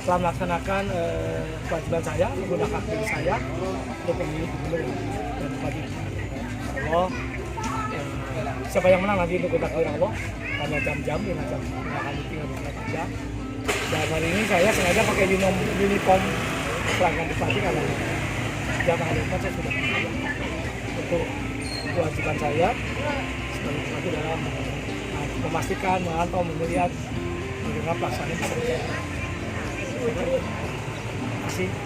Setelah melaksanakan kewajiban saya menggunakan hak pilih saya untuk memilih gubernur dan bupati. Allah, siapa yang menang nanti untuk ditakdir Allah. Hanya jam-jam, 5 jam, 5 kali 3 jam. Dan hari ini saya sengaja pakai uniform pelanggan bupati karena jam hari ini saya sudah untuk kewajiban saya sebagai bupati dalam memastikan, memantau, melihat bagaimana pelaksanaan bisa berjalan. Terima kasih.